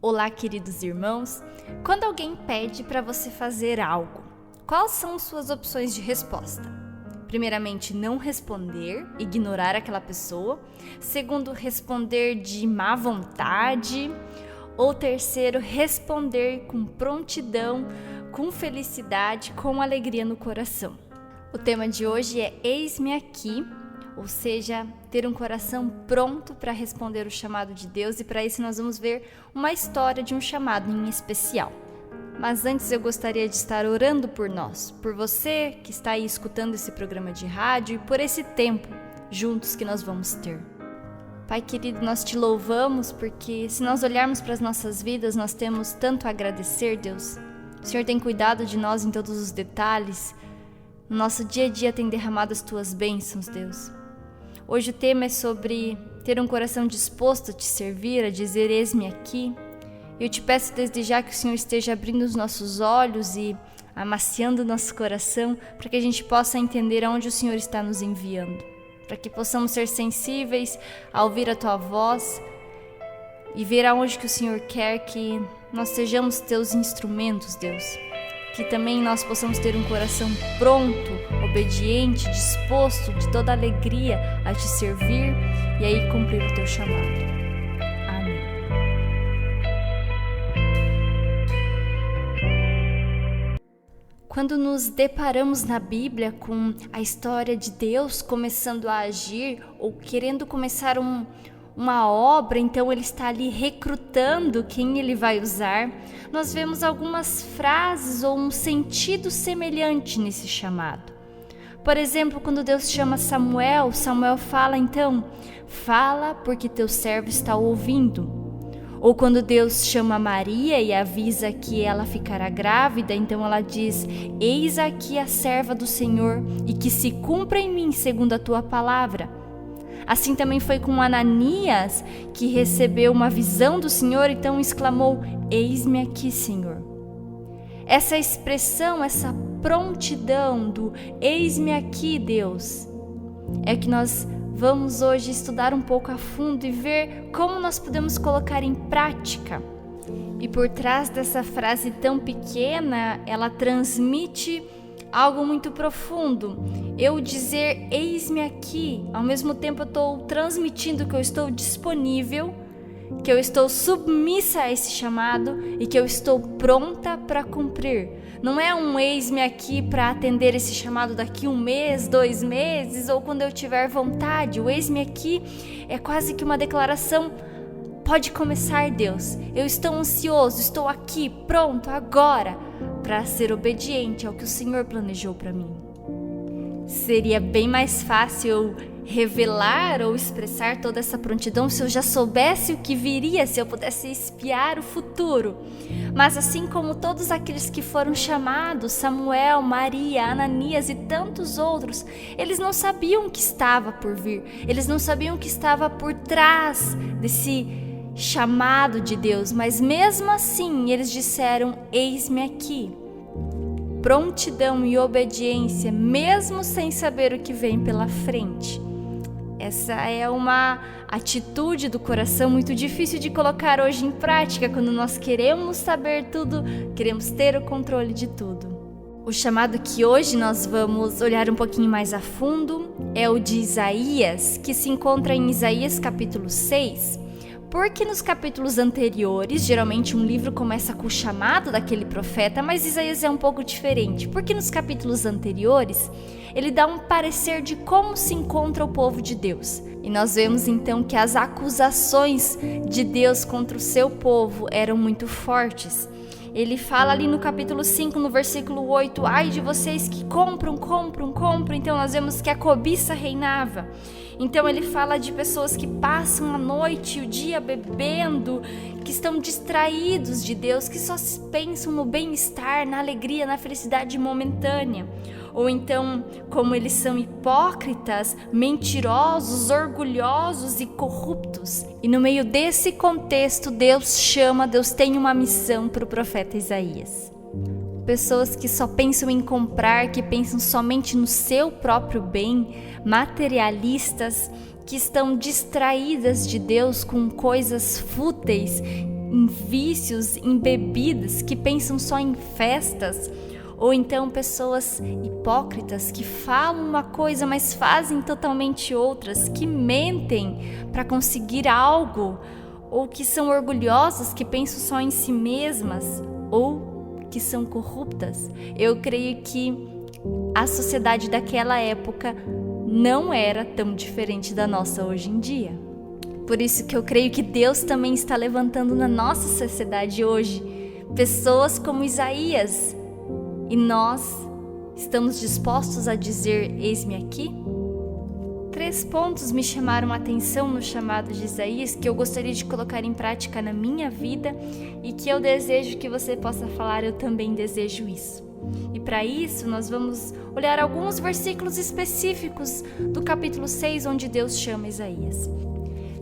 Olá, queridos irmãos. Quando alguém pede para você fazer algo, quais são suas opções de resposta? Primeiramente, não responder, ignorar aquela pessoa. Segundo, responder de má vontade. Ou terceiro, responder com prontidão, com felicidade, com alegria no coração. O tema de hoje é Eis-me aqui, ou seja, ter um coração pronto para responder o chamado de Deus, e para isso nós vamos ver uma história de um chamado em especial. Mas antes eu gostaria de estar orando por nós, por você que está aí escutando esse programa de rádio e por esse tempo juntos que nós vamos ter. Pai querido, nós te louvamos porque se nós olharmos para as nossas vidas, nós temos tanto a agradecer, Deus. O Senhor tem cuidado de nós em todos os detalhes. No nosso dia a dia tem derramado as tuas bênçãos, Deus. Hoje o tema é sobre ter um coração disposto a te servir, a dizer eis-me aqui. Eu te peço desde já que o Senhor esteja abrindo os nossos olhos e amaciando o nosso coração para que a gente possa entender aonde o Senhor está nos enviando, para que possamos ser sensíveis a ouvir a tua voz e ver aonde que o Senhor quer que nós sejamos teus instrumentos, Deus. Que também nós possamos ter um coração pronto, obediente, disposto, de toda alegria a te servir e aí cumprir o teu chamado. Amém. Quando nos deparamos na Bíblia com a história de Deus começando a agir ou querendo começar uma obra, então ele está ali recrutando quem ele vai usar, nós vemos algumas frases ou um sentido semelhante nesse chamado. Por exemplo, quando Deus chama Samuel, Samuel fala então, fala porque teu servo está ouvindo. Ou quando Deus chama Maria e avisa que ela ficará grávida, então ela diz, eis aqui a serva do Senhor e que se cumpra em mim segundo a tua palavra. Assim também foi com Ananias, que recebeu uma visão do Senhor, então exclamou, eis-me aqui, Senhor. Essa expressão, essa prontidão do eis-me aqui, Deus, é que nós vamos hoje estudar um pouco a fundo e ver como nós podemos colocar em prática. E por trás dessa frase tão pequena, ela transmite algo muito profundo. Eu dizer eis-me aqui, ao mesmo tempo eu estou transmitindo que eu estou disponível, que eu estou submissa a esse chamado e que eu estou pronta para cumprir. Não é um eis-me aqui para atender esse chamado daqui 1 mês, 2 meses ou quando eu tiver vontade. O eis-me aqui é quase que uma declaração. Pode começar, Deus. Eu estou ansioso, estou aqui, pronto, agora, para ser obediente ao que o Senhor planejou para mim. Seria bem mais fácil eu revelar ou expressar toda essa prontidão se eu já soubesse o que viria, se eu pudesse espiar o futuro. Mas assim como todos aqueles que foram chamados, Samuel, Maria, Ananias e tantos outros, eles não sabiam o que estava por vir, eles não sabiam o que estava por trás desse chamado de Deus, mas mesmo assim eles disseram, eis-me aqui. Prontidão e obediência, mesmo sem saber o que vem pela frente. Essa é uma atitude do coração muito difícil de colocar hoje em prática quando nós queremos saber tudo, queremos ter o controle de tudo. O chamado que hoje nós vamos olhar um pouquinho mais a fundo é o de Isaías, que se encontra em Isaías capítulo 6. Porque nos capítulos anteriores, geralmente um livro começa com o chamado daquele profeta, mas Isaías é um pouco diferente. Porque nos capítulos anteriores, ele dá um parecer de como se encontra o povo de Deus. E nós vemos então que as acusações de Deus contra o seu povo eram muito fortes. Ele fala ali no capítulo 5, no versículo 8, ai de vocês que compram. Então nós vemos que a cobiça reinava. Então ele fala de pessoas que passam a noite e o dia bebendo, que estão distraídos de Deus, que só pensam no bem-estar, na alegria, na felicidade momentânea. Ou então, como eles são hipócritas, mentirosos, orgulhosos e corruptos. E no meio desse contexto, Deus tem uma missão para o profeta Isaías. Pessoas que só pensam em comprar, que pensam somente no seu próprio bem, materialistas, que estão distraídas de Deus com coisas fúteis, em vícios, em bebidas, que pensam só em festas, ou então pessoas hipócritas que falam uma coisa, mas fazem totalmente outras, que mentem para conseguir algo, ou que são orgulhosas, que pensam só em si mesmas, ou que são corruptas. Eu creio que a sociedade daquela época não era tão diferente da nossa hoje em dia. Por isso que eu creio que Deus também está levantando na nossa sociedade hoje pessoas como Isaías. E nós estamos dispostos a dizer: eis-me aqui? 3 pontos me chamaram a atenção no chamado de Isaías que eu gostaria de colocar em prática na minha vida e que eu desejo que você possa falar: eu também desejo isso. E para isso nós vamos olhar alguns versículos específicos do capítulo 6, onde Deus chama Isaías.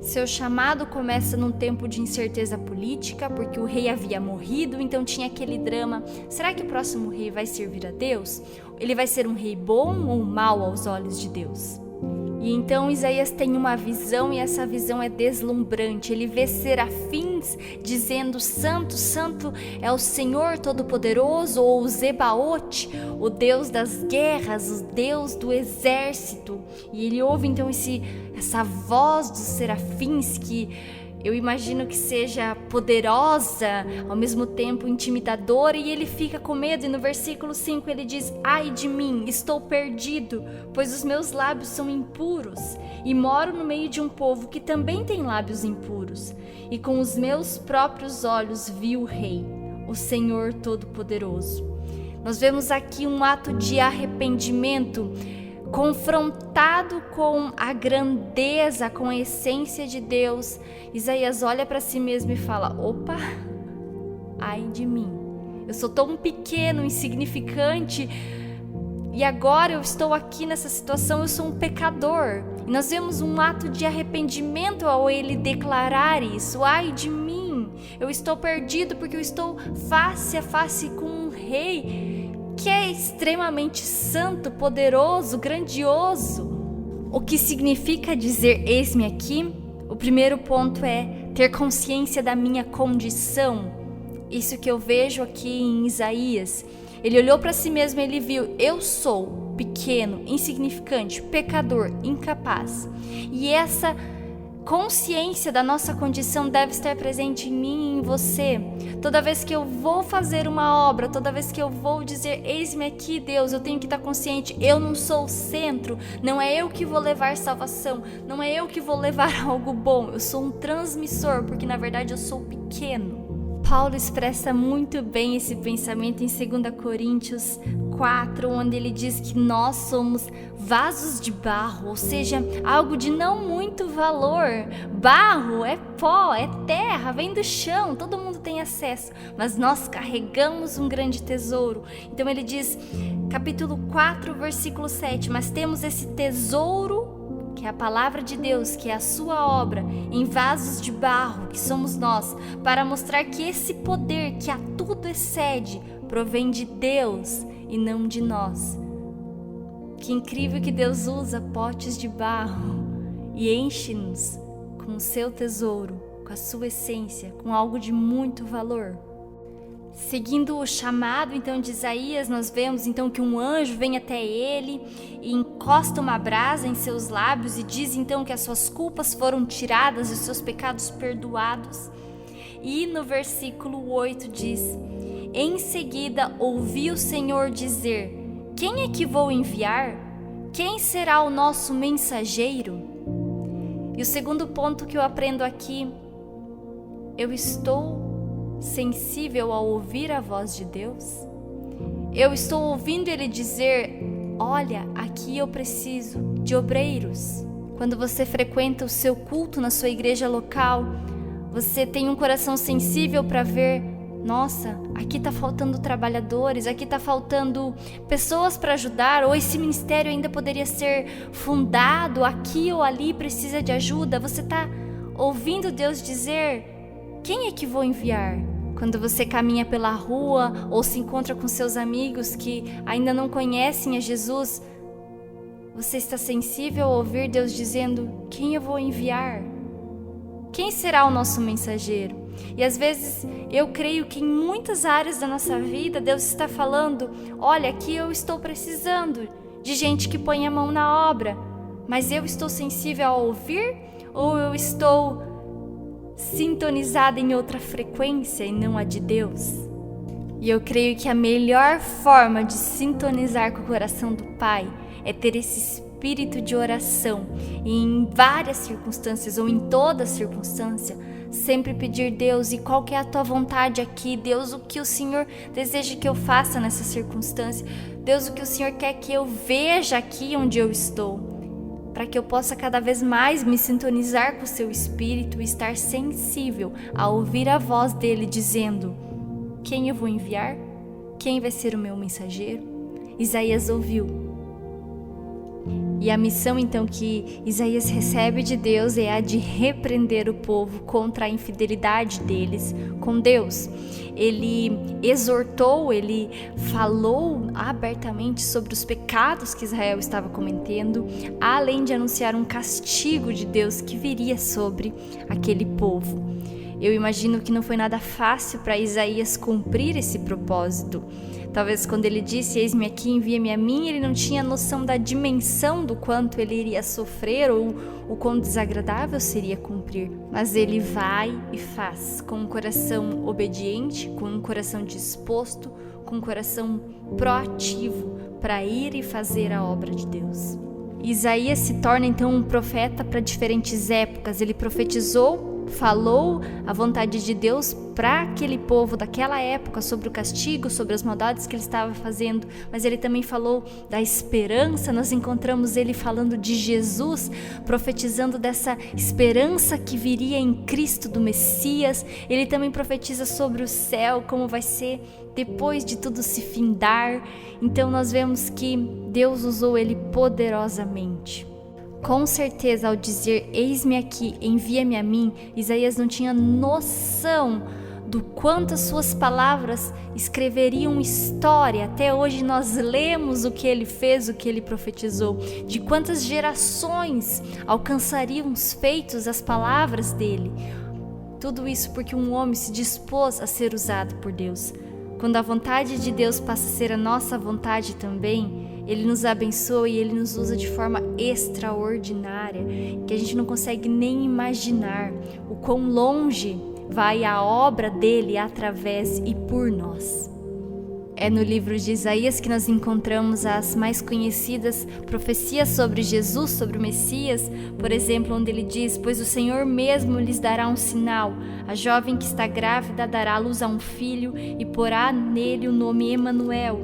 Seu chamado começa num tempo de incerteza política, porque o rei havia morrido, então tinha aquele drama: será que o próximo rei vai servir a Deus? Ele vai ser um rei bom ou mau aos olhos de Deus? E então Isaías tem uma visão, e essa visão é deslumbrante. Ele vê serafins dizendo: santo, santo é o Senhor Todo-Poderoso, ou o Zebaote, o Deus das guerras, o Deus do exército. E ele ouve então essa voz dos serafins, que eu imagino que seja poderosa, ao mesmo tempo intimidadora, e ele fica com medo. E no versículo 5 ele diz: ai de mim, estou perdido, pois os meus lábios são impuros, e moro no meio de um povo que também tem lábios impuros. E com os meus próprios olhos vi o Rei, o Senhor Todo-Poderoso. Nós vemos aqui um ato de arrependimento, confrontado com a grandeza, com a essência de Deus. Isaías olha para si mesmo e fala: opa, ai de mim, eu sou tão pequeno, insignificante, e agora eu estou aqui nessa situação, eu sou um pecador. E nós vemos um ato de arrependimento ao ele declarar isso: ai de mim, eu estou perdido, porque eu estou face a face com um rei que é extremamente santo, poderoso, grandioso. O que significa dizer eis-me aqui? O primeiro ponto é ter consciência da minha condição. Isso que eu vejo aqui em Isaías. Ele olhou para si mesmo e ele viu: eu sou pequeno, insignificante, pecador, incapaz. E essa consciência da nossa condição deve estar presente em mim e em você. Toda vez que eu vou fazer uma obra, toda vez que eu vou dizer eis-me aqui, Deus, eu tenho que estar consciente: eu não sou o centro, não é eu que vou levar salvação, não é eu que vou levar algo bom, eu sou um transmissor, porque na verdade eu sou pequeno. Paulo expressa muito bem esse pensamento em 2 Coríntios 4, onde ele diz que nós somos vasos de barro, ou seja, algo de não muito valor. Barro é pó, é terra, vem do chão, todo mundo tem acesso, mas nós carregamos um grande tesouro. Então ele diz, capítulo 4, versículo 7, mas temos esse tesouro, que é a palavra de Deus, que é a sua obra, em vasos de barro, que somos nós, para mostrar que esse poder que a tudo excede provém de Deus e não de nós. Que incrível que Deus usa potes de barro e enche-nos com o seu tesouro, com a sua essência, com algo de muito valor. Seguindo o chamado então de Isaías, nós vemos então que um anjo vem até ele e encosta uma brasa em seus lábios e diz então que as suas culpas foram tiradas e os seus pecados perdoados. E no versículo 8 diz: em seguida ouvi o Senhor dizer: quem é que vou enviar? Quem será o nosso mensageiro? E o segundo ponto que eu aprendo aqui: eu estou sensível ao ouvir a voz de Deus? Eu estou ouvindo Ele dizer: olha, aqui eu preciso de obreiros. Quando você frequenta o seu culto na sua igreja local, você tem um coração sensível para ver: nossa, aqui está faltando trabalhadores, aqui está faltando pessoas para ajudar, ou esse ministério ainda poderia ser fundado, aqui ou ali precisa de ajuda. Você está ouvindo Deus dizer: quem é que vou enviar? Quando você caminha pela rua ou se encontra com seus amigos que ainda não conhecem a Jesus, você está sensível a ouvir Deus dizendo: quem eu vou enviar? Quem será o nosso mensageiro? E às vezes eu creio que em muitas áreas da nossa vida Deus está falando: olha, aqui eu estou precisando de gente que põe a mão na obra, mas eu estou sensível a ouvir ou eu estou sintonizada em outra frequência e não a de Deus? E eu creio que a melhor forma de sintonizar com o coração do Pai é ter esse espírito de oração e em várias circunstâncias ou em toda circunstância sempre pedir: Deus, e qual que é a tua vontade aqui? Deus, o que o Senhor deseja que eu faça nessa circunstância? Deus, o que o Senhor quer que eu veja aqui onde eu estou? Para que eu possa cada vez mais me sintonizar com o seu espírito e estar sensível a ouvir a voz dele dizendo: quem eu vou enviar? Quem vai ser o meu mensageiro? Isaías ouviu. E a missão então que Isaías recebe de Deus é a de repreender o povo contra a infidelidade deles com Deus. Ele exortou, ele falou abertamente sobre os pecados que Israel estava cometendo, além de anunciar um castigo de Deus que viria sobre aquele povo. Eu imagino que não foi nada fácil para Isaías cumprir esse propósito. Talvez quando ele disse: eis-me aqui, envia-me a mim, ele não tinha noção da dimensão do quanto ele iria sofrer ou o quão desagradável seria cumprir. Mas ele vai e faz, com um coração obediente, com um coração disposto, com um coração proativo para ir e fazer a obra de Deus. Isaías se torna então um profeta para diferentes épocas. Ele profetizou, falou a vontade de Deus para aquele povo daquela época sobre o castigo, sobre as maldades que ele estava fazendo, mas ele também falou da esperança. Nós encontramos ele falando de Jesus, profetizando dessa esperança que viria em Cristo do Messias. Ele também profetiza sobre o céu, como vai ser depois de tudo se findar. Então nós vemos que Deus usou ele poderosamente. Com certeza, ao dizer: eis-me aqui, envia-me a mim, Isaías não tinha noção do quanto as suas palavras escreveriam história. Até hoje nós lemos o que ele fez, o que ele profetizou, de quantas gerações alcançariam os feitos, as palavras dele. Tudo isso porque um homem se dispôs a ser usado por Deus. Quando a vontade de Deus passa a ser a nossa vontade também, Ele nos abençoa e Ele nos usa de forma extraordinária, que a gente não consegue nem imaginar o quão longe vai a obra dele através e por nós. É no livro de Isaías que nós encontramos as mais conhecidas profecias sobre Jesus, sobre o Messias, por exemplo, onde ele diz: pois o Senhor mesmo lhes dará um sinal, a jovem que está grávida dará à luz a um filho e porá nele o nome Emanuel.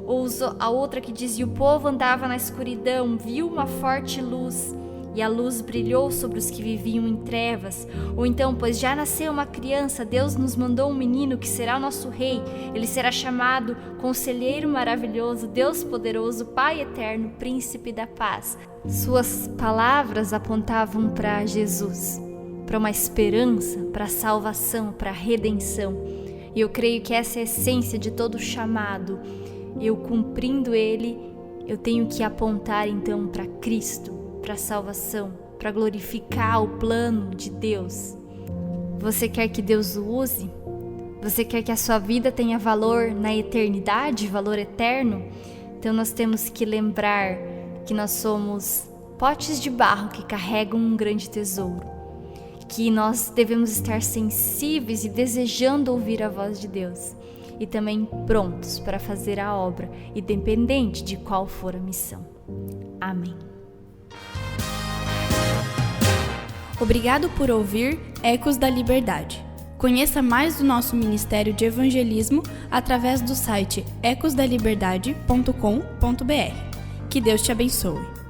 Ou a outra que diz: e o povo andava na escuridão, viu uma forte luz, e a luz brilhou sobre os que viviam em trevas. Ou então: pois já nasceu uma criança, Deus nos mandou um menino que será o nosso rei. Ele será chamado Conselheiro Maravilhoso, Deus Poderoso, Pai Eterno, Príncipe da Paz. Suas palavras apontavam para Jesus, para uma esperança, para a salvação, para a redenção. E eu creio que essa é a essência de todo o chamado. Eu cumprindo ele, eu tenho que apontar então para Cristo, para a salvação, para glorificar o plano de Deus. Você quer que Deus o use? Você quer que a sua vida tenha valor na eternidade, valor eterno? Então nós temos que lembrar que nós somos potes de barro que carregam um grande tesouro, que nós devemos estar sensíveis e desejando ouvir a voz de Deus, e também prontos para fazer a obra, independente de qual for a missão. Amém. Obrigado por ouvir Ecos da Liberdade. Conheça mais do nosso Ministério de Evangelismo através do site ecosdaliberdade.com.br. Que Deus te abençoe.